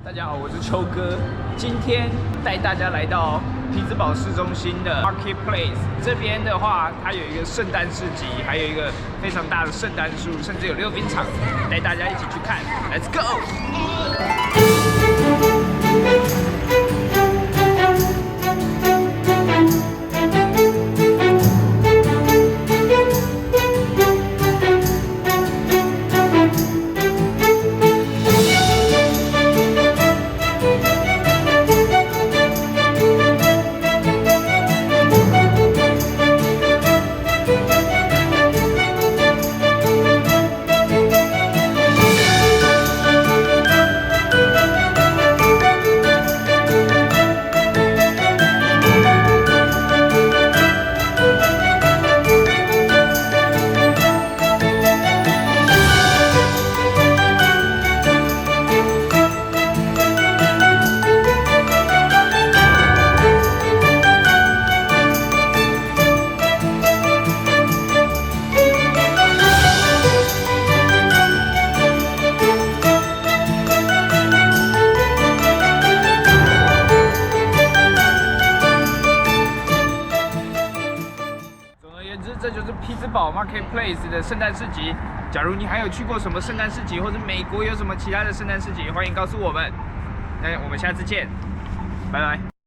大家好，我是秋哥，今天带大家来到匹兹堡市中心的 Marketplace 这边的话，它有一个圣诞市集，还有一个非常大的圣诞树，甚至有溜冰场，带大家一起去看 ，Let's go！ 这就是匹兹堡 Marketplace 的圣诞市集。假如你还有去过什么圣诞市集，或者美国有什么其他的圣诞市集，欢迎告诉我们。那我们下次见，拜拜。